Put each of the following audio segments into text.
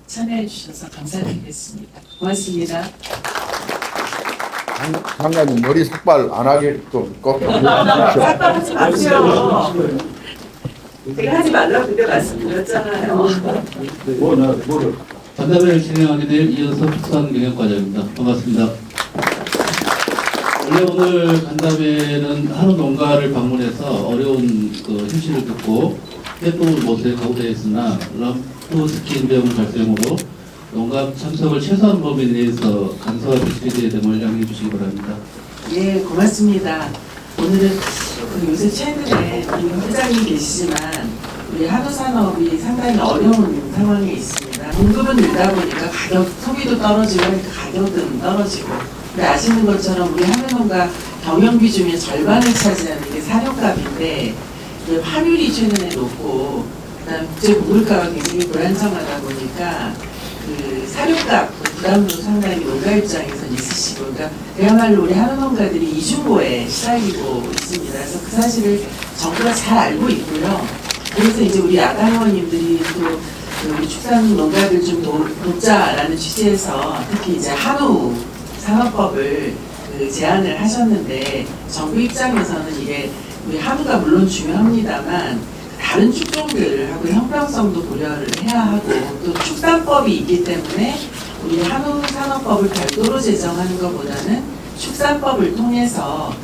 참여해 주셔서 감사드리겠습니다. 고맙습니다. 장관님 머리 삭발 안 하게 꼭 삭발하지 마세요. 제가 하지 말라고 그때 말씀드렸잖아요. 간담회를 진행하게 될 이현섭 축산경영과장입니다. 반갑습니다. 원래 오늘 간담회는 한우 농가를 방문해서 어려운 현실을 듣고 해법을 모색하고 되어 있으나 람프 스킨 배움 발생으로 농가 참석을 최소한 범위 내에서 간소화 비치되어야 됨을 양해해 주시기 바랍니다. 예, 고맙습니다. 오늘은 요새 최근에 우리 회장님 계시지만 우리 한우 산업이 상당히 어려운 상황에 있습니다. 공급은 늘다 보니까 소비도 떨어지고 가격은 떨어지고. 근데 아시는 것처럼 우리 한우 농가 경영비 중에 절반을 차지하는 게 사료값인데 환율이 최근에 높고 그다음 국제 물가가 굉장히 불안정하다 보니까 그 사료값 부담도 상당히 농가 입장에서 있으시고, 그러니까 그야말로 우리 한우 농가들이 이중고에 시달리고 있습니다. 그래서 그 사실을 정부가 잘 알고 있고요. 그래서 이제 우리 야당 의원님들이 또 우리 축산 농가들 좀 돕자라는 취지에서 특히 이제 한우 산업법을 제안을 하셨는데, 정부 입장에서는 이게 우리 한우가 물론 중요합니다만 다른 축종들하고 형평성도 고려를 해야 하고, 또 축산법이 있기 때문에 우리 한우 산업법을 별도로 제정하는 것보다는 축산법을 통해서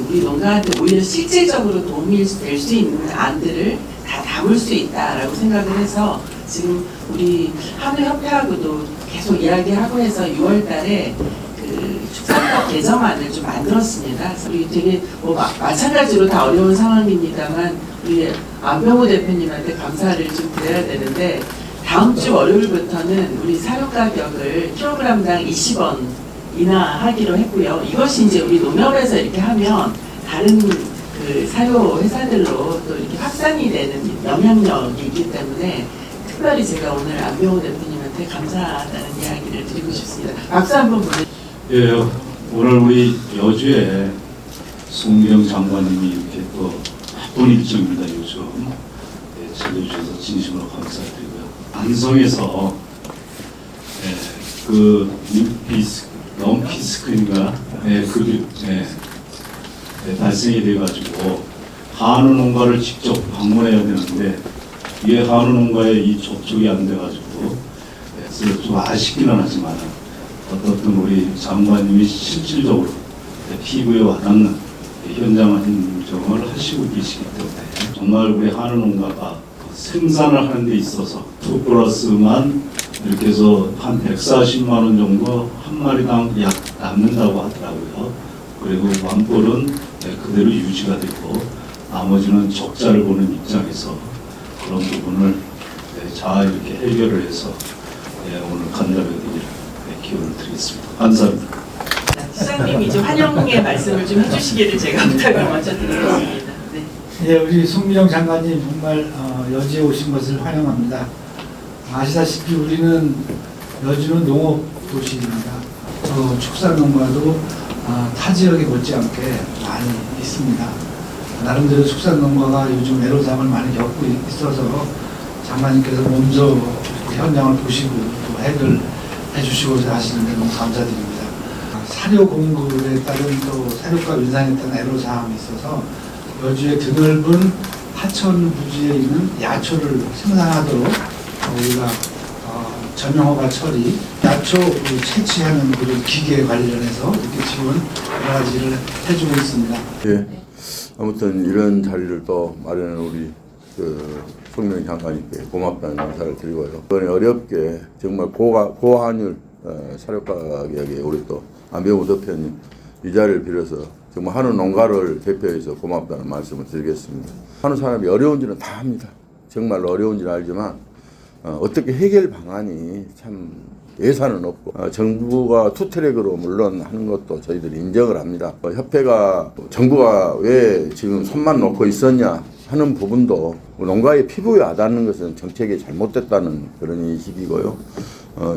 우리 농가한테 오히려 실질적으로 도움이 될 수 있는 안들을 다 담을 수 있다라고 생각을 해서 지금 우리 한우협회하고도 계속 이야기하고 해서 6월 달에 축산법 개정안을 좀 만들었습니다. 그래서 우리 되게 마찬가지로 다 어려운 상황입니다만 우리 안병호 대표님한테 감사를 좀 드려야 되는데, 다음 주 월요일부터는 우리 사료 가격을 킬로그램당 20원 인하하기로 했고요. 이것이 이제 우리 농협에서 이렇게 하면 다른 사료 회사들로 또 이렇게 확산이 되는 영향력이 있기 때문에 특별히 제가 오늘 안병호 대표님한테 감사하다는 이야기를 드리고 싶습니다. 박수 한번 보내주세요. 예, 오늘 우리 여주에 송미령 장관님이 이렇게 또 바쁜 일정입니다. 요즘 찾아주셔서 진심으로 감사드리고요. 안성에서 럼피스크인가 발생이 돼가지고 한우 농가를 직접 방문해야 되는데 이게 한우 농가에 이 접촉이 안 돼가지고 그래서 좀 아쉽기는 하지만 어떤 우리 장관님이 실질적으로 피부에 와닿는 현장 행정을 하시고 계시기 때문에 정말 우리 한우 농가가 생산을 하는 데 있어서 2+만 이렇게 해서 한 140만 원 정도 한 마리당 약 남는다고 하더라고요. 그리고 완볼은 그대로 유지가 되고 나머지는 적자를 보는 입장에서 그런 부분을 잘 이렇게 해결을 해서 오늘 간담회를 기원을 드리겠습니다. 감사합니다. 시장님이 이제 환영의 말씀을 좀 해주시기를 제가 부탁을 먼저 드리겠습니다. 네. 예, 우리 송미령 장관님 정말 여주에 오신 것을 환영합니다. 아시다시피 우리는 여주는 농업 도시입니다. 축산 농가도 타 지역에 못지않게 많이 있습니다. 나름대로 축산 농가가 요즘 애로사항을 많이 겪고 있어서 장관님께서 먼저 현장을 보시고 또 해결해 주시고 하시는데 너무 감사드립니다. 사료 공급에 따른 또 사료값 인상에 따른 애로사항이 있어서 여주의 드넓은 하천 부지에 있는 야초를 생산하도록 우리가 전용허가 처리, 야초 채취하는 그런 기계 관련해서 이렇게 지원 여러 가지를 해주고 있습니다. 예. 아무튼 이런 자리를 또 마련한 우리 송미령 장관님께 고맙다는 인사를 드리고요. 이번에 어렵게 정말 고환율 사료 가격에 우리 또 안병호 대표님 이 자리를 빌어서 정말 한우 농가를 대표해서 고맙다는 말씀을 드리겠습니다. 한우 산업이 어려운지는 다 압니다. 정말 어려운지는 알지만 어떻게 해결 방안이 참 예산은 없고 정부가 투트랙으로 물론 하는 것도 저희들이 인정을 합니다. 협회가 정부가 왜 지금 손만 놓고 있었냐 하는 부분도 농가의 피부에 와닿는 것은 정책이 잘못됐다는 그런 인식이고요.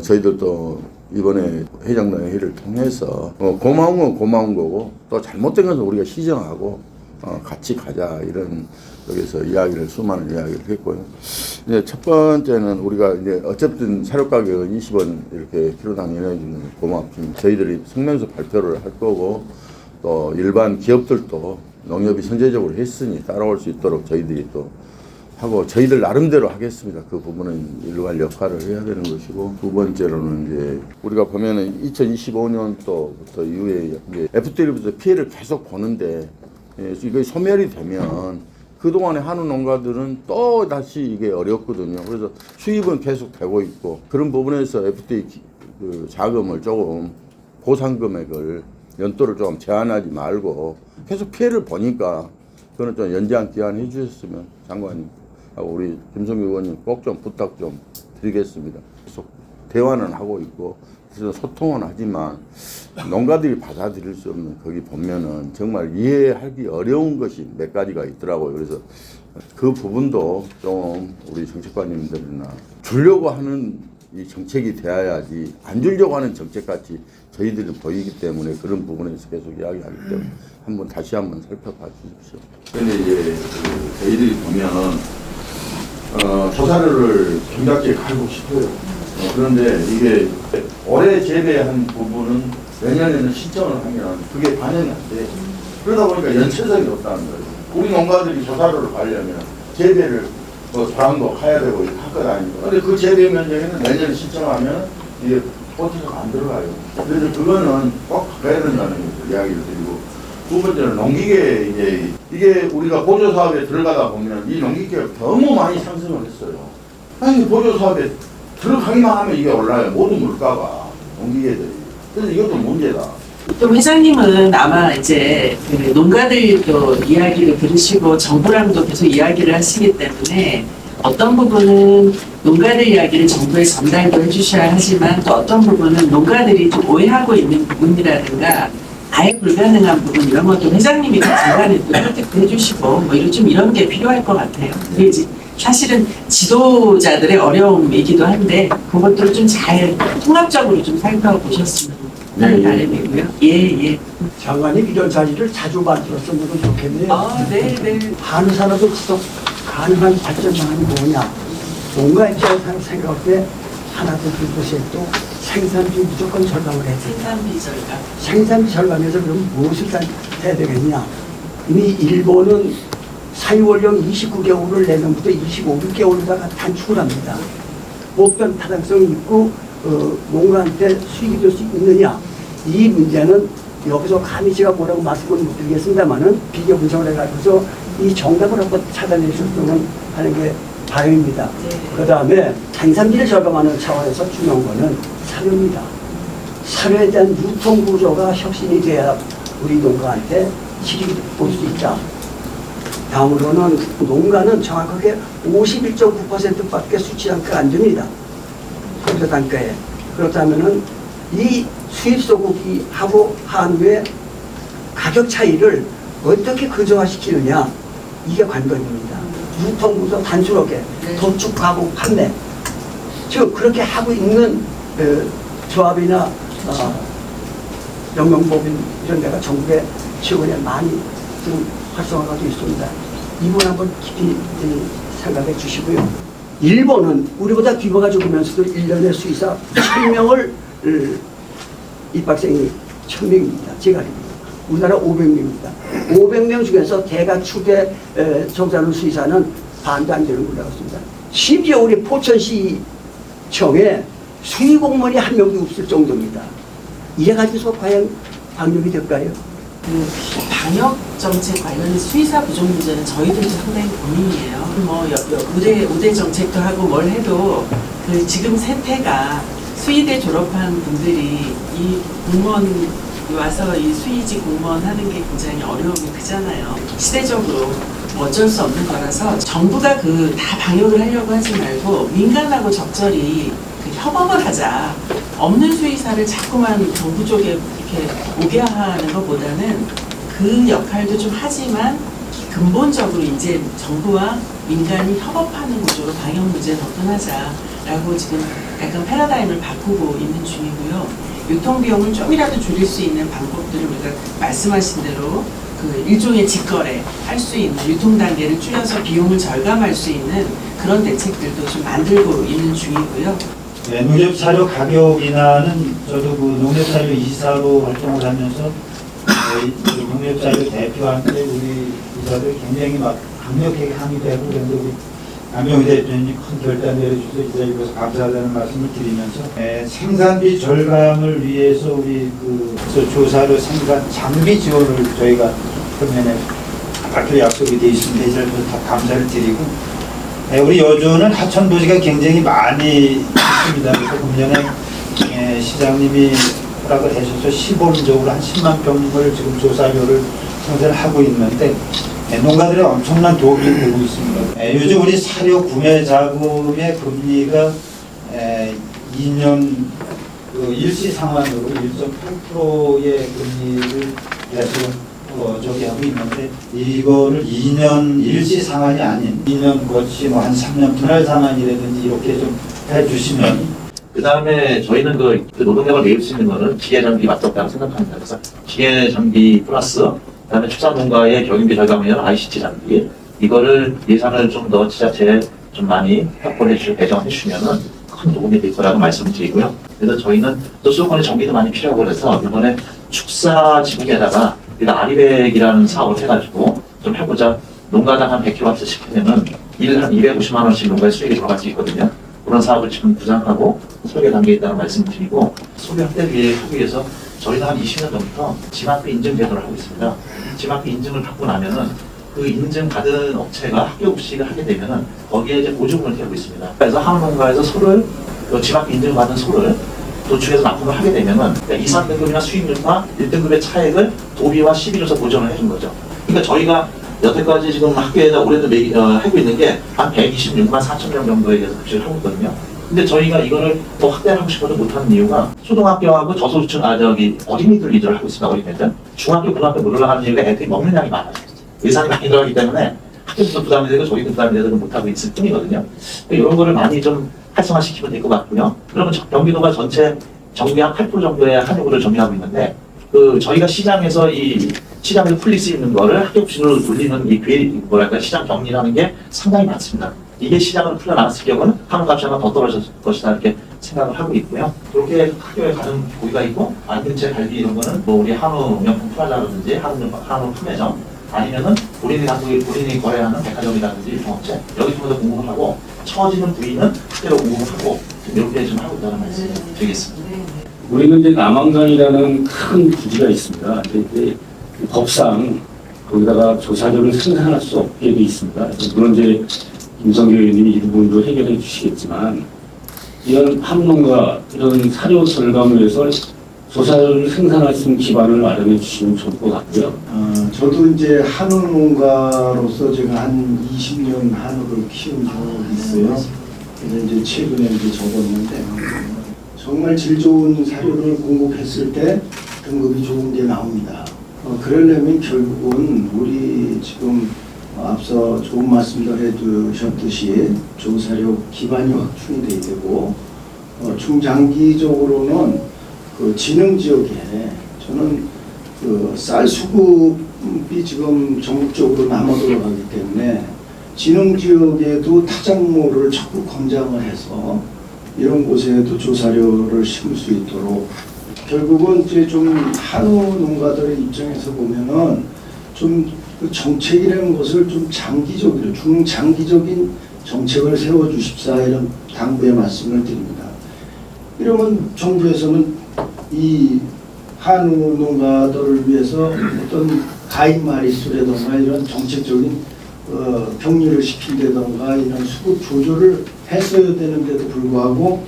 저희들도 이번에 회장단 회의를 통해서 고마운 건 고마운 거고 또 잘못된 것은 우리가 시정하고 같이 가자 이런 여기서 수많은 이야기를 했고요. 이제 첫 번째는 우리가 이제 어쨌든 사료 가격은 20원 이렇게 키로당 내려주는 고맙습니다. 저희들이 성명서 발표를 할 거고 또 일반 기업들도 농협이 선제적으로 했으니 따라올 수 있도록 저희들이 또 하고 저희들 나름대로 하겠습니다. 그 부분은 일괄 역할을 해야 되는 것이고 두 번째로는 이제 우리가 보면은 2025년도부터 이후에 이제 FTA로부터 피해를 계속 보는데 이게 소멸이 되면 그동안의 한우 농가들은 또 다시 이게 어렵거든요. 그래서 수입은 계속 되고 있고 그런 부분에서 FTA 그 자금을 조금 보상 금액을 연도를 좀 제한하지 말고 계속 피해를 보니까 그거는 좀 연장 기한해 주셨으면 장관님 하고 우리 김성규 의원님 꼭 좀 부탁 좀 드리겠습니다. 계속 대화는 하고 있고 그래서 소통은 하지만 농가들이 받아들일 수 없는 거기 보면은 정말 이해하기 어려운 것이 몇 가지가 있더라고요. 그래서 그 부분도 좀 우리 정책관님들이나 주려고 하는 이 정책이 되어야지 안 주려고 하는 정책같이 저희들이 보이기 때문에 그런 부분에서 계속 이야기하기 때문에 다시 한번 살펴봐 주십시오. 그런데 이제 저희들이 보면 조사료를 경작지에 갈고 싶어요. 그런데 이게 올해 재배한 부분은 내년에는 신청을 하면 그게 반영이 안 돼. 그러다 보니까 연체성이 없다는 거예요. 우리 농가들이 조사료를 가려면 재배를 조항도 가야 되고 이렇게 할 것 아닙니까? 근데 그 재배 면적에는 내년에 신청하면 이게 포티가 안 들어가요. 그래서 그거는 꼭 가야 된다는 이야기를 드리고 두 번째는 농기계 이게 우리가 보조 사업에 들어가다 보면 이 농기계가 너무 많이 상승을 했어요. 아니 보조 사업에 들어가기만 하면 이게 올라요. 모든 물가가 농기계들이. 그래서 이것도 문제다. 또 회장님은 아마 이제 그 농가들도 이야기를 들으시고 정부랑도 계속 이야기를 하시기 때문에 어떤 부분은 농가들 이야기를 정부에 전달도 해주셔야 하지만 또 어떤 부분은 농가들이 좀 오해하고 있는 부분이라든가 아예 불가능한 부분 이런 것도 회장님이 중간에 또 설득도 해주시고 뭐 이런 게 필요할 것 같아요. 그게 이제 사실은 지도자들의 어려움이기도 한데 그것들을 좀 잘 통합적으로 좀 살펴보셨으면 하는 바람이고요. 예. 장관님 이런 자리를 자주 만들었으면 좋겠네요. 네. 한우 산업의 지속 가능한 발전망은 뭐냐? 농가 입장에서 생각할 때 하나 더 둘셋 또 생산비 무조건 절감을 해야 돼. 생산비 절감. 생산비 절감에서 그럼 무엇을 해야 되겠냐? 이미 일본은 사유원령 29개월을 내년부터 25개월로다가 단축을 합니다. 목변 타당성이 있고 농가한테 수익이 될 수 있느냐? 이 문제는 여기서 감히 제가 뭐라고 말씀을 못 드리겠습니다만은 비교 분석을 해가지고서 이 정답을 한번 찾아낼 수 있도록 하는 게 바람입니다. 그 다음에 생산비를 절감하는 차원에서 중요한 거는 사료입니다. 사료에 대한 유통 구조가 혁신이 돼야 우리 농가한테 실익이 볼 수 있다. 다음으로는 농가는 정확하게 51.9%밖에 수치 단가가 안 됩니다. 소비자 단가에. 그렇다면은 이 수입 소고기하고 한우의 가격 차이를 어떻게 근저화시키느냐 이게 관건입니다. 유통구조 단순하게 도축, 가공, 판매 즉 그렇게 하고 있는 조합이나 영농법인 이런 데가 전국에 지역에 많이 지금 활성화가 되어 있습니다. 이번 한번 깊이 생각해 주시고요. 일본은 우리보다 규모가 적으면서도 1년에 수의사 1000명을 입학생이 1000명입니다. 제가 알기로. 우리나라 500명입니다. 500명 중에서 대가 추계 정산을 수의사는 반도 안 되는 걸로 알고 있습니다. 심지어 우리 포천시청에 수의공무원이 한 명도 없을 정도입니다. 이래 가지고서 과연 방역이 될까요? 그 방역 정책 관련된 수의사 부족 문제는 저희들도 상당히 고민이에요. 뭐 의대 정책도 하고 뭘 해도 그 지금 세태가 수의대 졸업한 분들이 이 공무원 와서 이 수의직 공무원 하는 게 굉장히 어려움이 크잖아요. 시대적으로 뭐 어쩔 수 없는 거라서 정부가 그 다 방역을 하려고 하지 말고 민간하고 적절히 그 협업을 하자. 없는 수의사를 자꾸만 정부 쪽에 이렇게 오게 하는 것보다는 그 역할도 좀 하지만 근본적으로 이제 정부와 민간이 협업하는 구조로 방역 문제를 접근하자라고 지금 약간 패러다임을 바꾸고 있는 중이고요. 유통비용을 좀이라도 줄일 수 있는 방법들을 우리가 말씀하신 대로 그 일종의 직거래 할 수 있는 유통 단계를 줄여서 비용을 절감할 수 있는 그런 대책들도 좀 만들고 있는 중이고요. 네, 농협 사료 가격 인하는 저도 그 농협 사료 이사로 활동을 하면서 농협 사료 대표한테 우리 이사들 굉장히 막 강력하게 항의도 하고 그런데 우리 남영희 대표님 큰 결단 내려주셔서 이 자리에서 감사하다는 말씀을 드리면서 생산비 절감을 위해서 우리 그 조사료 생산 장비 지원을 저희가 표면에 밝힐 약속이 되어 있습니다. 이 자리에서 다 감사를 드리고 우리 여주는 하천 부지가 굉장히 많이 있습니다. 그래서 금년에 시장님이 허락을 해주셔서 시범적으로 한 10만 평을 지금 조사료를 생산을 하고 있는데 농가들의 엄청난 도움이 되고 있습니다. 요즘 우리 사료 구매 자금의 금리가 2년 일시 상환으로 1.8%의 금리를 계속 저기 하고 있는데 이거를 2년 일시 상환이 아닌 2년 거치 뭐 한 3년 분할 상환이라든지 이렇게 좀 해주시면 그 다음에 저희는 그 노동력을 매일 수 있는 거는 기계 장비 맞췄다고 생각합니다. 그래서 기계 장비 플러스 그다음에 축산농가의 경영비 절감하면 ICT 장비 이거를 예산을 좀 더 지자체에 좀 많이 확보해 주시고 배정해 주시면은 큰 도움이 될 거라고 말씀드리고요. 그래서 저희는 또 수도권의 정비도 많이 필요하고 그래서 이번에 축사 지붕에다가 아리백이라는 사업을 해가지고 좀 해보자. 농가당 한 100kW씩 하면은 일 한 250만 원씩 농가의 수익이 들어갈 수 있거든요. 그런 사업을 지금 구상하고 설계 단계에 있다는 말씀드리고 소비 확대를 하기 위해서 저희는 한 20년 전부터 지마크 인증 제도를 하고 있습니다. 지마크 인증을 받고 나면은 그 인증 받은 업체가 학교 급식을 하게 되면은 거기에 이제 보조금을 태우고 있습니다. 그래서 한농가에서 소를 지마크 인증을 받은 소를 도축해서 납품을 하게 되면은 2, 3등급이나 수익률과 1등급의 차액을 도비와 시비로서 보전을 해준 거죠. 그러니까 저희가 여태까지 지금 학교에다 올해도 하고 있는 게 한 126만 4천 명 정도에 대해서 급식을 하고 있거든요. 근데 저희가 이거를 더 확대를 하고 싶어도 못하는 이유가 초등학교하고 저소득층 어린이들 위주로 하고 있습니다. 어린이들 중학교, 고등학교 못 올라가는 이유가 애들이 먹는 양이 많아요. 예산이 많이 들어가기 때문에 학교에서 부담이 되고 저희도 부담이 돼서 못하고 있을 뿐이거든요. 이런 거를 많이 좀 활성화시키면 될 것 같고요. 그러면 경기도가 전체 정비 한 8% 정도의 한우를 정리하고 있는데 저희가 시장에서 시장에서 풀릴 수 있는 거를 학교급식으로 돌리는 시장 격리라는 게 상당히 많습니다. 이게 시장으로 풀려나갔을 경우는 한우값이 아마 더 떨어질 것이다 이렇게 생각을 하고 있고요. 그렇게 학교에 가는 고기가 있고 안근채 갈비 이런 거는 뭐 우리 한우 명품 플라자라든지 한우 판매점 아니면은 본인이 거래하는 백화점이라든지 유통업체 여기 통해서 공급을 하고 처지는 부위는 학교로 공급을 하고 이렇게 좀 하고 있다는 말씀을 드리겠습니다. 우리는 이제 남한강이라는 큰 부지가 있습니다. 근데 법상 거기다가 조사료를 생산할 수 없게 돼 있습니다. 물론 이제 김성규 의원님이 이 부분도 해결해 주시겠지만 이런 한농가 이런 사료 절감을 위해서 조사료를 생산할 수 있는 기반을 마련해 주시면 좋을 것 같고요. 저도 이제 한우 농가로서 제가 한 20년 한우를 키운 경험이 있어요. 그래서 이제 최근에 이제 접었는데 정말 질 좋은 사료를 공급했을 때 등급이 좋은 게 나옵니다. 그러려면 결국은 우리 지금 앞서 좋은 말씀도 해주셨듯이 조사료 기반이 확충이 돼야 되고 중장기적으로는 그 진흥 지역에 저는 그 쌀 수급이 지금 전국적으로 남아 돌아가기 때문에 진흥 지역에도 타작물을 적극 권장을 해서 이런 곳에도 조사료를 심을 수 있도록 결국은 이제 좀 한우 농가들의 입장에서 보면은 좀 그 정책이라는 것을 좀 장기적으로 중장기적인 정책을 세워 주십사 이런 당부의 말씀을 드립니다. 이러면 정부에서는 이 한우 농가들을 위해서 어떤 가입 마리수라든가 이런 정책적인 격리를 시킨다든가 이런 수급 조절을 했어야 되는데도 불구하고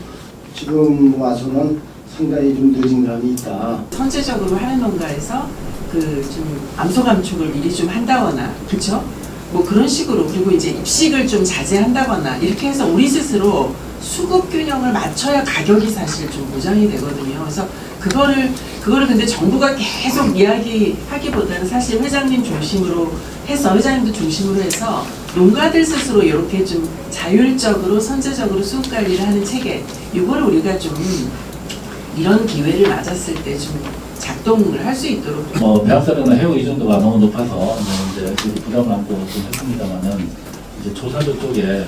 지금 와서는 상당히 좀 늦은 감이 있다. 선제적으로 하는 농가에서 좀 암소 감축을 미리 좀 한다거나, 그렇죠? 뭐 그런 식으로 그리고 이제 입식을 좀 자제한다거나 이렇게 해서 우리 스스로 수급 균형을 맞춰야 가격이 사실 좀 보장이 되거든요. 그래서 그거를 근데 정부가 계속 이야기하기보다는 사실 회장님 중심으로 해서 회장님도 중심으로 해서 농가들 스스로 이렇게 좀 자율적으로 선제적으로 수급 관리를 하는 체계 이거를 우리가 좀 이런 기회를 맞았을 때 좀 작동을 할 수 있도록 배합사료나 해오 이전도가 너무 높아서 이제 부담을 안고 좀 했습니다만은 이제 조사료 쪽에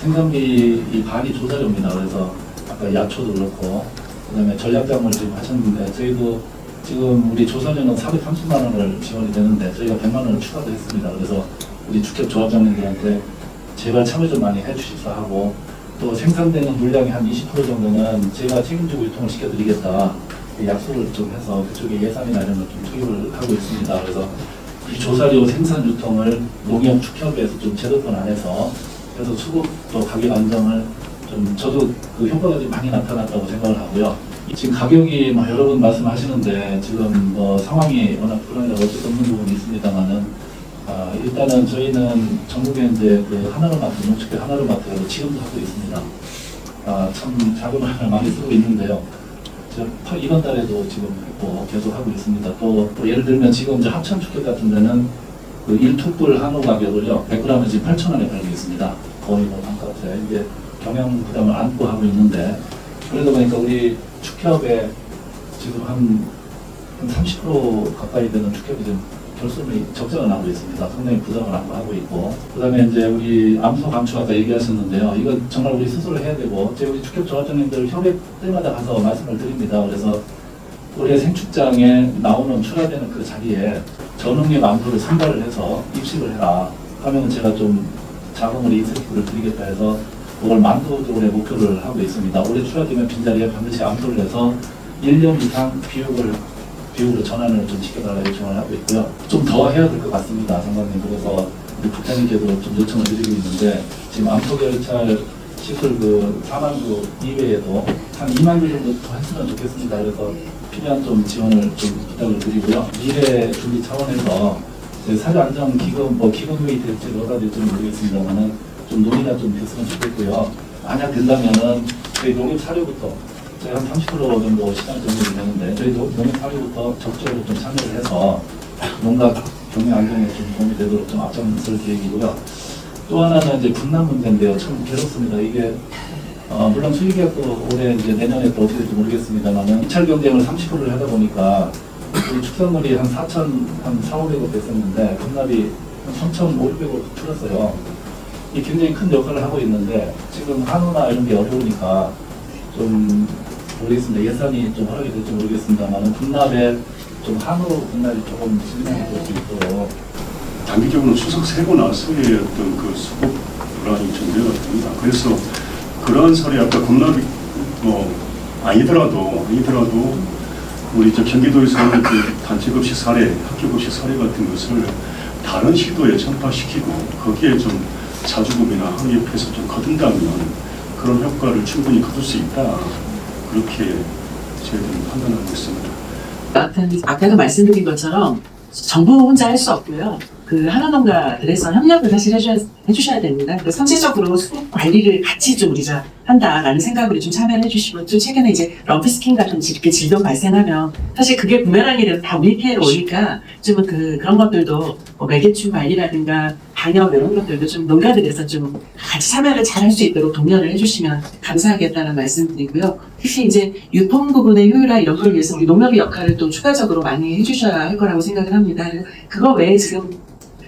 생산비 이 반이 조사료입니다. 그래서 아까 야초도 그렇고 그다음에 전략작물 지금 하셨는데 저희도 지금 우리 조사료는 430만 원을 지원이 되는데 저희가 100만 원을 추가도 했습니다. 그래서 우리 축협 조합장님들한테 제발 참여 좀 많이 해주십사 하고 또 생산되는 물량의 한 20% 정도는 제가 책임지고 유통을 시켜드리겠다 약속을 좀 해서 그쪽에 예산이나 이런 걸 좀 투입을 하고 있습니다. 그래서 이 조사료 생산 유통을 농협 축협에서 좀 제도권 안에서 그래서 수급도 가격 안정을 좀 저도 그 효과가 좀 많이 나타났다고 생각을 하고요. 지금 가격이 뭐 여러분 말씀하시는데 지금 뭐 상황이 워낙 불안해서 어쩔 수 없는 부분이 있습니다만은 일단은 저희는 전국에 이제 그 하나로마트, 농축회 하나로마트로 지금도 하고 있습니다. 참 자금을 많이 쓰고 있는데요. 이번 달에도 지금 했고 계속 하고 있습니다. 또 예를 들면 지금 이제 합천축협 같은 데는 그 1툭불 한우 가격을요 100g에 지금 8,000원에 팔고 있습니다. 거의 뭐 반값에 이게 경영 부담을 안고 하고 있는데 그러다 보니까 우리 축협에 지금 한 30% 가까이 되는 축협이 지금 결손이 적자가 나고 있습니다. 상당히 부담을 안고 하고 있고 그 다음에 이제 우리 암소 감축 아까 얘기하셨는데요. 이거 정말 우리 스스로 해야 되고 제가 우리 축협 조합장님들 협회 때마다 가서 말씀을 드립니다. 그래서 올해 생축장에 나오는 출하되는 그 자리에 전홍립 암소를 선발을 해서 입식을 해라 하면 제가 좀 자금을 인센티브를 드리겠다 해서 그걸 만두적으로 목표를 하고 있습니다. 올해 출하되면 빈자리에 반드시 암소를 내서 1년 이상 비율로 전환을 좀 시켜달라 요청을 하고 있고요. 좀 더 해야 될 것 같습니다, 장관님. 그래서 우리 국장님께도 좀 요청을 드리고 있는데 지금 암소결찰 시설 그 4만 구 이외에도 한 2만 구 정도 더 했으면 좋겠습니다. 그래서 필요한 좀 지원을 좀 부탁을 드리고요. 미래 준비 차원에서 사료 안정 기금 기금회의 될지 뭐가 될지 모르겠습니다만은 좀 논의가 좀 됐으면 좋겠고요. 만약 된다면은 저희 농협 사료부터 저희 한 30% 정도 시장 정리가 되는데 저희 농협 사료부터 적극적으로 좀 참여를 해서 농가 경영 안정에 좀 도움이 되도록 좀 앞장설 계획이고요. 또 하나는 이제 분남 문제인데요. 참 괴롭습니다. 이게 물론 수익계약도 올해 이제 내년에 또 어떻게 될지 모르겠습니다만은 입찰 경쟁을 30%를 하다 보니까 우리 축산물이 한 4,500억 됐었는데 분납이 한 3,500억 줄었어요. 이 굉장히 큰 역할을 하고 있는데 지금 한우나 이런 게 어려우니까 좀 모르겠습니다. 예산이 좀 허락이 될지 모르겠습니다만 분납에 좀 한우 분납이 조금 진행이 될 수 있도록 단기적으로 추석 세고 나서의 어떤 그 수급 불안이 전제가 됩니다. 그래서 그러한 사례 아까 분납이 아니더라도 우리 저 경기도에서는 그 단체급식 사례, 학교급식 사례 같은 것을 다른 시도에 전파시키고 거기에 좀 자주금이나 항의협회에서 좀 거둔다면 그런 효과를 충분히 거둘 수 있다. 그렇게 저희들은 판단하고 있습니다. 아까도 말씀드린 것처럼 정부 혼자 할 수 없고요. 그 한우농가들에서 협력을 사실 해주셔야 됩니다. 그래서 선제적으로 수급 관리를 같이 좀 우리가 한다라는 생각으로 좀 참여를 해주시고 또 최근에 이제 럼프스킨 같은 이렇게 질병 발생하면 사실 그게 부메랑이 돼서 다 우리 피해로 오니까 좀 그런 것들도 뭐 매개충 관리라든가 방역 이런 것들도 좀 농가들에서 좀 같이 참여를 잘 할 수 있도록 독려를 해주시면 감사하겠다는 말씀드리고요. 특히 이제 유통 부분의 효율화 이런 걸 위해서 우리 농협의 역할을 또 추가적으로 많이 해주셔야 할 거라고 생각을 합니다. 그거 외에 지금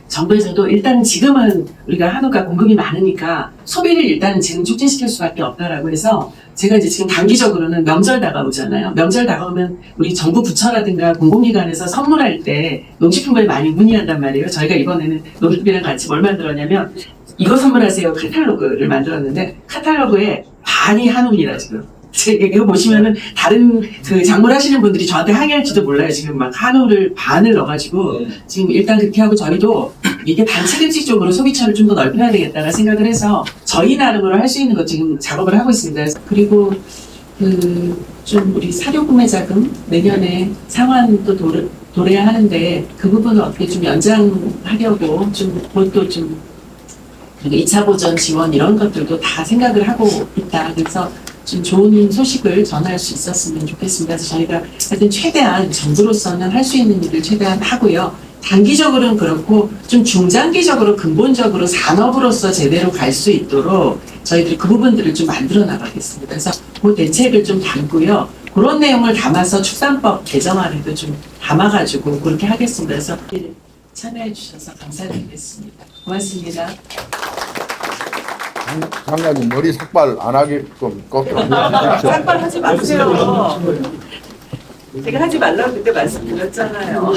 정부에서도 일단 지금은 우리가 한우가 공급이 많으니까 소비를 일단은 지금 촉진시킬 수밖에 없다라고 해서 제가 이제 지금 단기적으로는 명절 다가오잖아요. 명절 다가오면 우리 정부 부처라든가 공공기관에서 선물할 때 농식품을 많이 문의한단 말이에요. 저희가 이번에는 농협이랑 같이 뭘 만들었냐면 이거 선물하세요 카탈로그를 만들었는데 카탈로그에 반이 한우입니다 지금. 이거 보시면은 다른 그 작물 하시는 분들이 저한테 항의할지도 몰라요. 지금 막 한우를 반을 넣어가지고 지금 일단 그렇게 하고 저희도 이게 단체급식 쪽으로 소비처를 좀 더 넓혀야 되겠다는 생각을 해서 저희 나름으로 할 수 있는 거 지금 작업을 하고 있습니다. 그리고 좀 우리 사료 구매 자금 내년에 상환 또 도래야 하는데 그 부분을 어떻게 좀 연장하려고 좀 그것도 좀 그리고 2차 보전 지원 이런 것들도 다 생각을 하고 있다. 그래서 좀 좋은 소식을 전할 수 있었으면 좋겠습니다. 그래서 저희가 하여튼 최대한 정부로서는 할 수 있는 일을 최대한 하고요. 단기적으로는 그렇고 좀 중장기적으로 근본적으로 산업으로서 제대로 갈 수 있도록 저희들이 그 부분들을 좀 만들어 나가겠습니다. 그래서 그 대책을 좀 담고요. 그런 내용을 담아서 축산법 개정안에도 좀 담아가지고 그렇게 하겠습니다. 그래서 참여해 주셔서 감사드리겠습니다. 고맙습니다. 장관님 머리 삭발 안 하게끔 꼭 삭발 하지 마세요. 제가 하지 말라고 그때 말씀드렸잖아요.